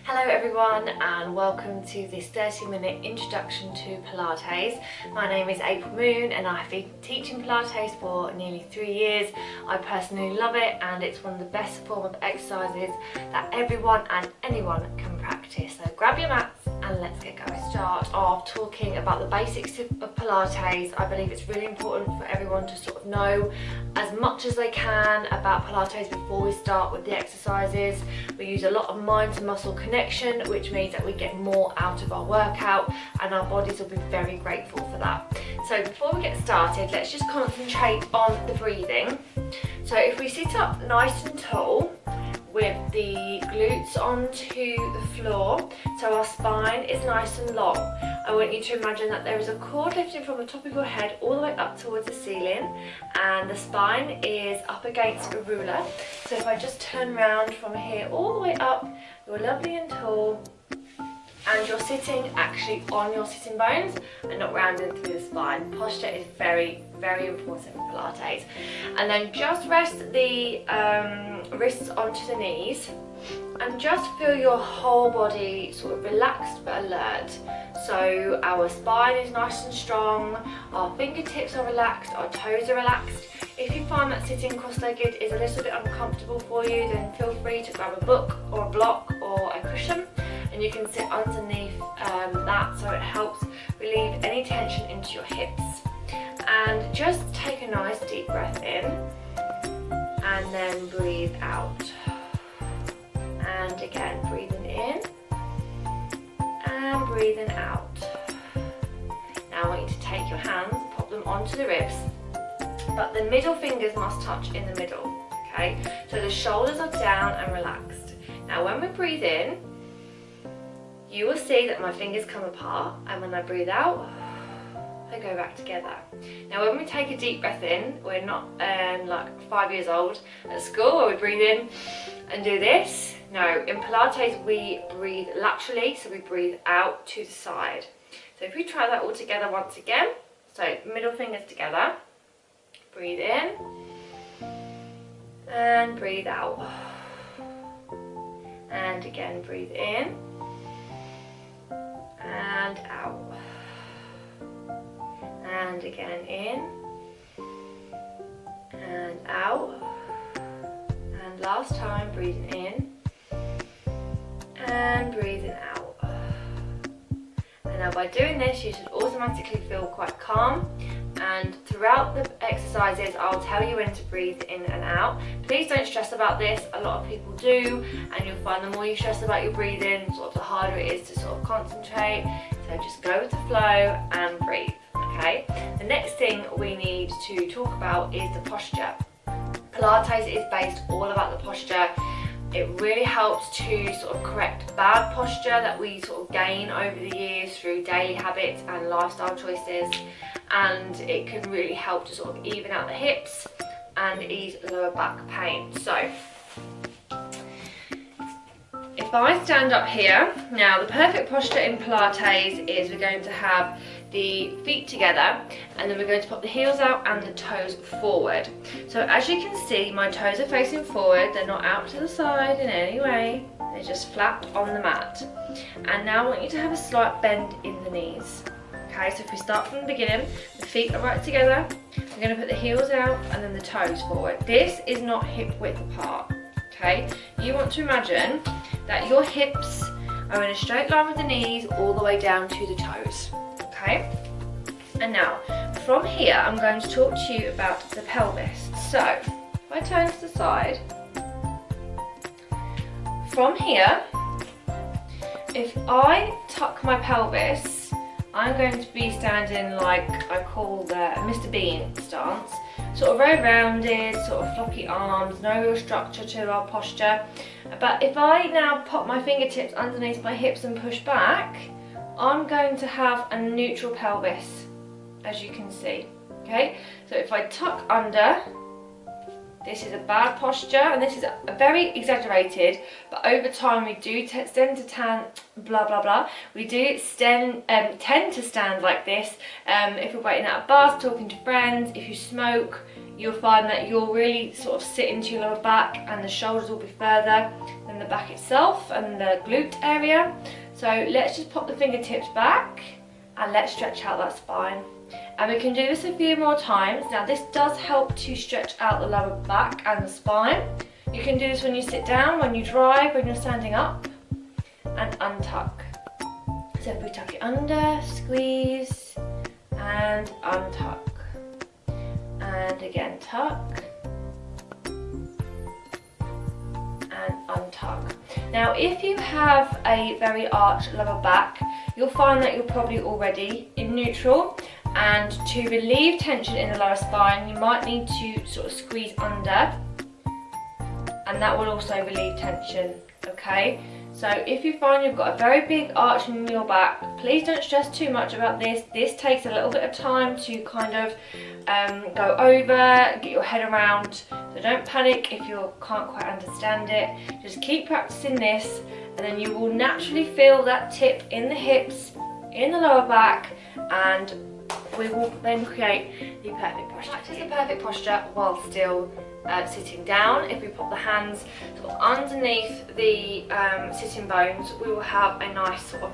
Hello everyone and welcome to this 30-minute introduction to Pilates. My name is April Moon and I have been teaching Pilates for nearly 3 years. I personally love it and it's one of the best form of exercises that everyone and anyone can practice. So grab your mats and let's get going. Start off talking about the basics of Pilates. I believe it's really important for everyone to sort of know as much as they can about Pilates before we start with the exercises. We use a lot of mind to muscle connection, which means that we get more out of our workout and our bodies will be very grateful for that. So before we get started, let's just concentrate on the breathing. So if we sit up nice and tall with the glutes onto the floor, so our spine is nice and long. I want you to imagine that there is a cord lifting from the top of your head all the way up towards the ceiling and the spine is up against a ruler. So if I just turn around from here all the way up, you're lovely and tall and you're sitting actually on your sitting bones and not rounding through the spine. Posture is very, very important with Pilates. And then just rest the wrists onto the knees and just feel your whole body sort of relaxed but alert. So our spine is nice and strong, our fingertips are relaxed, our toes are relaxed. If you find that sitting cross-legged is a little bit uncomfortable for you, then feel free to grab a book or a block or a cushion and you can sit underneath that so it helps relieve any tension into your hips. And just take a nice deep breath in and then breathe out. And again, breathing in and breathing out. Now I want you to take your hands, pop them onto the ribs, but the middle fingers must touch in the middle, okay? So the shoulders are down and relaxed. Now when we breathe in, you will see that my fingers come apart, and when I breathe out, they go back together. Now when we take a deep breath in, we're not like 5 years old at school where we breathe in and do this. No, in Pilates we breathe laterally, so we breathe out to the side. So if we try that all together once again, so middle fingers together, breathe in and breathe out. And again, breathe in and out. And again, in and out. And last time, breathing in and breathing out. And now by doing this, you should automatically feel quite calm. And throughout the exercises, I'll tell you when to breathe in and out. Please don't stress about this. A lot of people do, and you'll find the more you stress about your breathing, sort of the harder it is to sort of concentrate. So just go with the flow and breathe, okay? The next thing we need to talk about is the posture. Pilates is based all about the posture. It really helps to sort of correct bad posture that we sort of gain over the years through daily habits and lifestyle choices. And it can really help to sort of even out the hips and ease lower back pain. So if I stand up here, now the perfect posture in Pilates is we're going to have the feet together and then we're going to pop the heels out and the toes forward. So as you can see, my toes are facing forward, they're not out to the side in any way, they're just flat on the mat. And now I want you to have a slight bend in the knees. Okay, so if we start from the beginning, the feet are right together, we're going to put the heels out and then the toes forward. This is not hip width apart, okay? You want to imagine that your hips are in a straight line with the knees all the way down to the toes, okay? And now, from here, I'm going to talk to you about the pelvis. So, if I turn to the side, from here, if I tuck my pelvis, I'm going to be standing like I call the Mr. Bean stance, sort of very rounded, sort of floppy arms, no real structure to our posture. But if I now pop my fingertips underneath my hips and push back, I'm going to have a neutral pelvis, as you can see, okay? So if I tuck under, this is a bad posture, and this is a very exaggerated, but over time we do tend to we do tend to stand like this if we're waiting at a bus, talking to friends. If you smoke, you'll find that you'll really sort of sit into your lower back, and the shoulders will be further than the back itself and the glute area. So let's just pop the fingertips back and let's stretch out that spine. And we can do this a few more times. Now this does help to stretch out the lower back and the spine. You can do this when you sit down, when you drive, when you're standing up, and untuck. So if we tuck it under, squeeze, and untuck. And again, tuck, and untuck. Now if you have a very arched lower back, you'll find that you're probably already in neutral, and to relieve tension in the lower spine you might need to sort of squeeze under, and that will also relieve tension, okay? So if you find you've got a very big arch in your back, please don't stress too much about this. This takes a little bit of time to kind of go over, get your head around. So don't panic if you can't quite understand it. Just keep practicing this, and then you will naturally feel that tip in the hips, in the lower back, and we will then create the perfect posture. Practice the perfect posture while still sitting down. If we pop the hands sort of underneath the sitting bones, we will have a nice sort of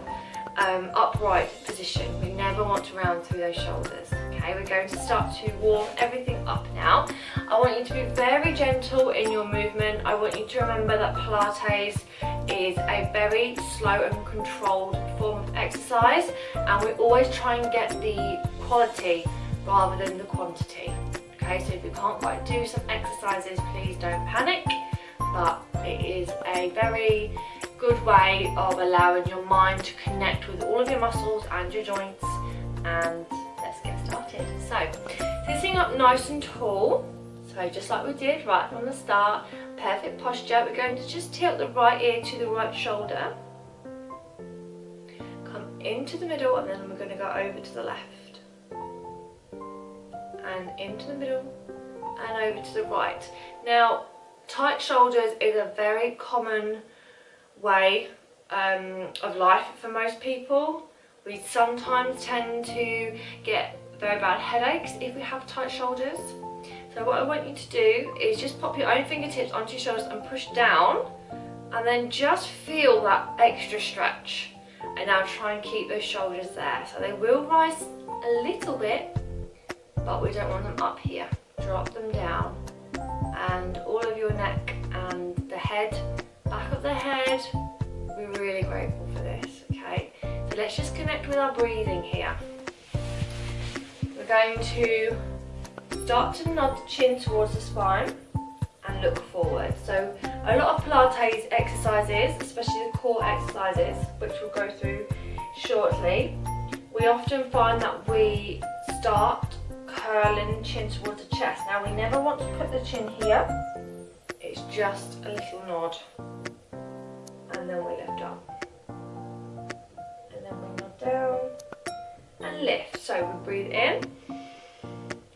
upright position. We never want to round through those shoulders. Okay, we're going to start to warm everything up now. I want you to be very gentle in your movement. I want you to remember that Pilates is a very slow and controlled form of exercise, and we always try and get the quality rather than the quantity. Okay, so if you can't quite do some exercises, please don't panic, but it is a very good way of allowing your mind to connect with all of your muscles and your joints. And let's get started. So, sitting up nice and tall, so just like we did right from the start, perfect posture. We're going to just tilt the right ear to the right shoulder, come into the middle, and then we're going to go over to the left, and into the middle and over to the right. Now, tight shoulders is a very common way of life for most people. We sometimes tend to get very bad headaches if we have tight shoulders. So what I want you to do is just pop your own fingertips onto your shoulders and push down, and then just feel that extra stretch. And now try and keep those shoulders there. So they will rise a little bit, but we don't want them up here. Drop them down, and all of your neck and the head, back of the head. We're really grateful for this, okay? So let's just connect with our breathing here. We're going to start to nod the chin towards the spine and look forward. So a lot of Pilates exercises, especially the core exercises, which we'll go through shortly, we often find that we start curling the chin towards the chest. Now we never want to put the chin here, it's just a little nod, and then we lift up, and then we nod down and lift. So we breathe in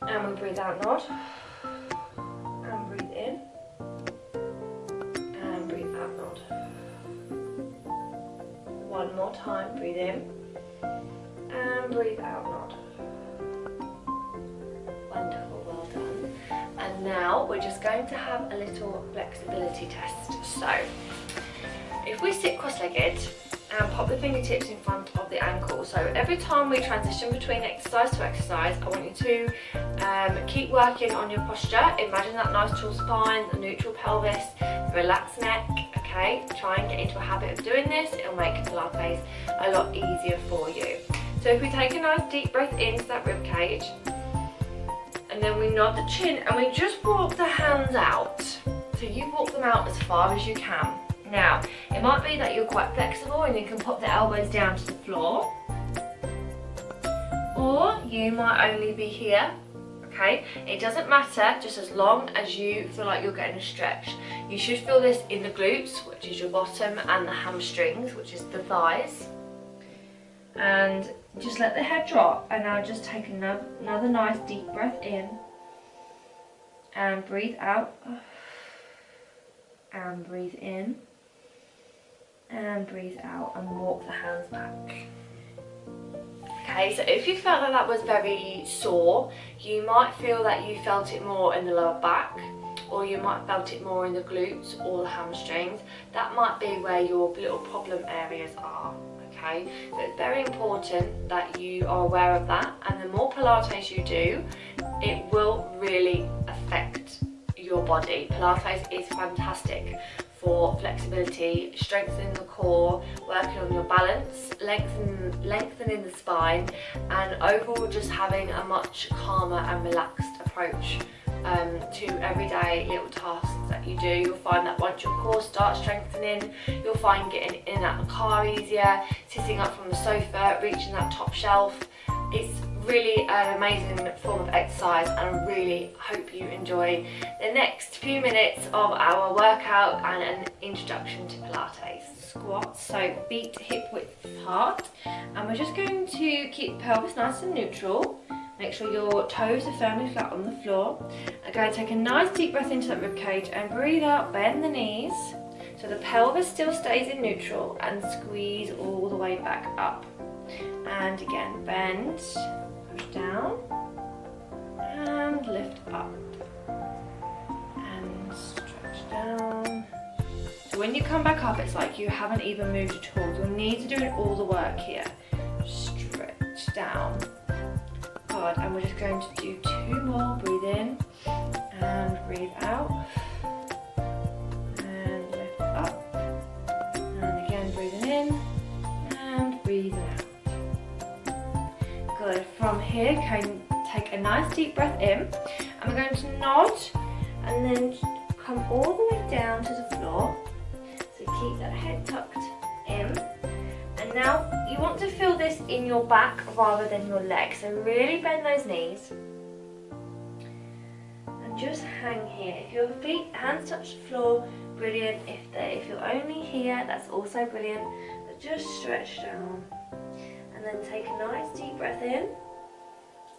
and we breathe out, nod, and breathe in and breathe out, nod. One more time, breathe in and breathe out, nod. Wonderful, well done. And now we're just going to have a little flexibility test. So if we sit cross-legged and pop the fingertips in front of the ankle, so every time we transition between exercise to exercise, I want you to keep working on your posture. Imagine that nice tall spine, the neutral pelvis, relaxed neck, okay? Try and get into a habit of doing this. It'll make Pilates a lot easier for you. So if we take a nice deep breath into that rib cage, and then we nod the chin and we just walk the hands out. So you walk them out as far as you can. Now, it might be that you're quite flexible and you can pop the elbows down to the floor, or you might only be here, okay? It doesn't matter, just as long as you feel like you're getting a stretch. You should feel this in the glutes, which is your bottom, and the hamstrings, which is the thighs. And just let the head drop, and now just take another nice deep breath in and breathe out, and breathe in and breathe out, and walk the hands back. Okay, so if you felt that was very sore, you might feel that you felt it more in the lower back, or you might felt it more in the glutes or the hamstrings. That might be where your little problem areas are. Okay, so it's very important that you are aware of that, and the more Pilates you do, it will really affect your body. Pilates is fantastic for flexibility, strengthening the core, working on your balance, lengthening the spine, and overall just having a much calmer and relaxed approach to everyday little tasks that you do. You'll find that once your core starts strengthening, you'll find getting in and out of the car easier, sitting up from the sofa, reaching that top shelf. It's really an amazing form of exercise, and I really hope you enjoy the next few minutes of our workout and an introduction to Pilates. Squats, so feet hip width apart, and we're just going to keep the pelvis nice and neutral. Make sure your toes are firmly flat on the floor. I'm going to take a nice deep breath into that rib cage and breathe out, bend the knees so the pelvis still stays in neutral, and squeeze all the way back up. And again, bend, push down, and lift up, and stretch down. So when you come back up, it's like you haven't even moved at all. You'll need to do all the work here. Stretch down. Good, and we're just going to do 2 more. Breathe in, and breathe out, and lift up, and again, breathing in, and breathing out. Good. From here, can take a nice deep breath in, and we're going to nod and then come all the way down to the floor. So keep that head tucked in. And now you want to feel this in your back rather than your legs. So really bend those knees. And just hang here. If your hands touch the floor, brilliant. If you're only here, that's also brilliant. But just stretch down. And then take a nice deep breath in,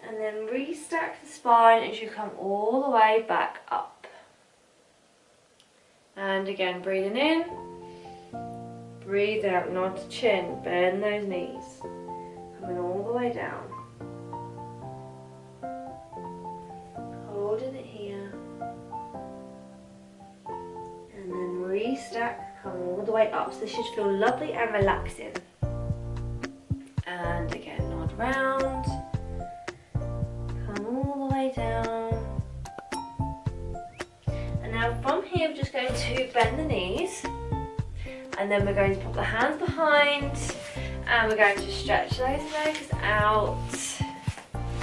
and then restack the spine as you come all the way back up. And again, breathing in, breathe out, nod to chin, bend those knees, coming all the way down, holding it here, and then restack, come all the way up. So this should feel lovely and relaxing. And again, nod round, come all the way down. And now from here, we're just going to bend the knees, and then we're going to pop the hands behind, and we're going to stretch those legs out,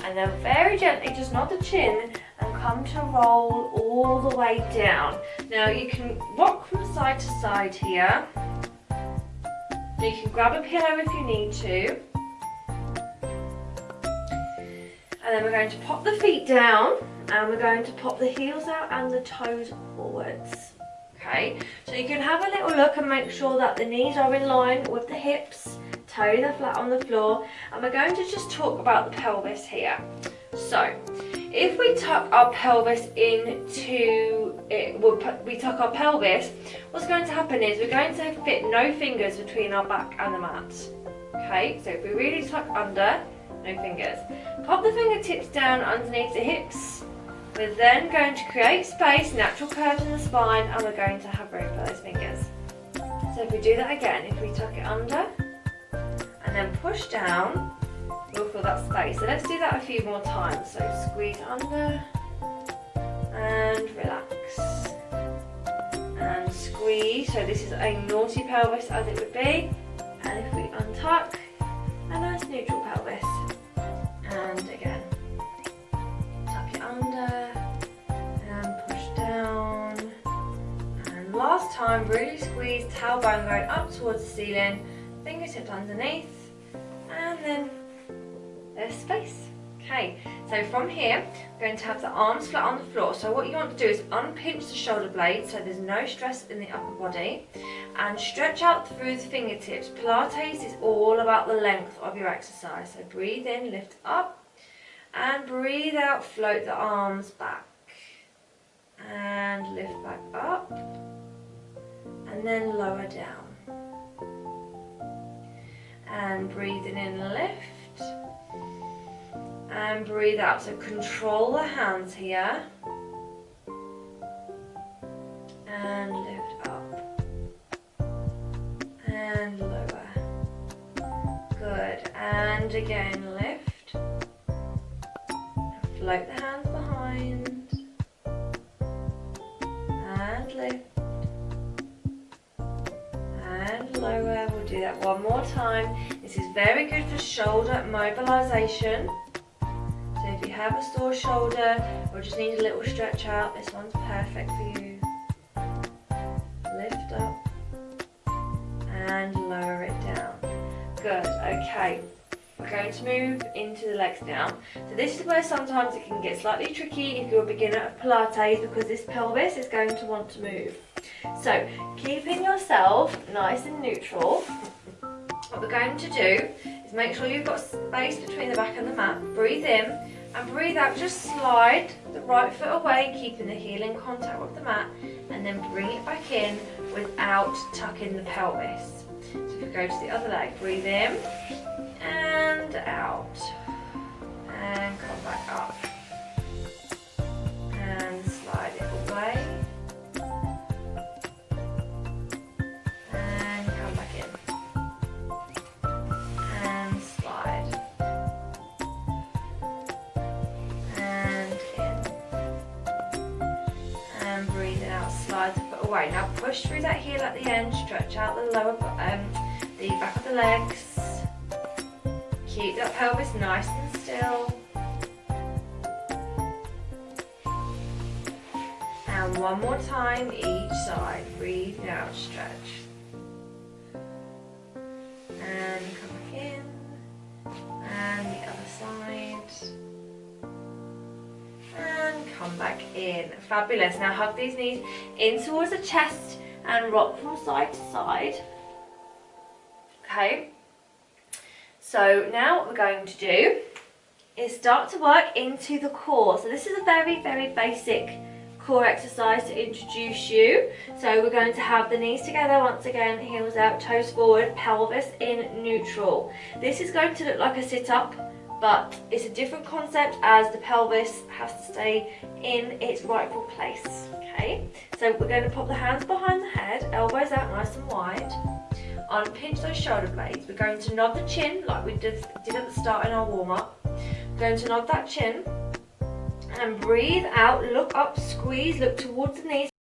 and then very gently just nod the chin and come to roll all the way down. Now you can rock from side to side here. So you can grab a pillow if you need to. And then we're going to pop the feet down, and we're going to pop the heels out and the toes forwards. Okay, so you can have a little look and make sure that the knees are in line with the hips, toes are flat on the floor, and we're going to just talk about the pelvis here. So, if we tuck our pelvis into it, we tuck our pelvis, what's going to happen is we're going to fit no fingers between our back and the mat. Okay, so if we really tuck under, no fingers. Pop the fingertips down underneath the hips. We're then going to create space, natural curves in the spine, and we're going to have room for those fingers. So if we do that again, if we tuck it under and then push down, you'll feel that space. So let's do that a few more times. So squeeze under and relax. And squeeze. So this is a naughty pelvis as it would be. And if we untuck, a nice neutral pelvis. And again. Tuck it under and push down. And last time, really squeeze, tailbone going up towards the ceiling, fingertips underneath, and then there's space. Okay, so from here, we're going to have the arms flat on the floor. So what you want to do is unpinch the shoulder blades so there's no stress in the upper body, and stretch out through the fingertips. Pilates is all about the length of your exercise. So breathe in, lift up, and breathe out, float the arms back, and lift back up, and then lower down. And breathing in, lift, And breathe out. So control the hands here. And lift up. And lower. Good. And again, lift. And float the hands behind. And lift. And lower. We'll do that one more time. This is very good for shoulder mobilization. So if you have a sore shoulder or just need a little stretch out, this one's perfect for you. Lift up and lower it down. Good, okay. We're going to move into the legs now. So this is where sometimes it can get slightly tricky if you're a beginner of Pilates, because this pelvis is going to want to move. So keeping yourself nice and neutral, what we're going to do is make sure you've got space between the back and the mat. Breathe in and breathe out. Just slide the right foot away, keeping the heel in contact with the mat, and then bring it back in without tucking the pelvis. So if you go to the other leg, breathe in and out, and come back up, and slide it away, and come back in, and slide, and in, and breathe it out, slide the foot away. Now push through that heel at the end, stretch out the lower, the back of the legs. Keep that pelvis nice and still. And one more time each side. Breathe out, stretch. And come back in. And the other side. And come back in. Fabulous. Now hug these knees in towards the chest and rock from side to side. Okay. So now what we're going to do is start to work into the core. So this is a very, very basic core exercise to introduce you. So we're going to have the knees together once again, heels out, toes forward, pelvis in neutral. This is going to look like a sit-up, but it's a different concept as the pelvis has to stay in its rightful place. Okay, so we're going to pop the hands behind the head, elbows out nice and wide. Unpinch those shoulder blades. We're going to nod the chin like we did at the start in our warm-up. We're going to nod that chin and breathe out, look up, squeeze, look towards the knees,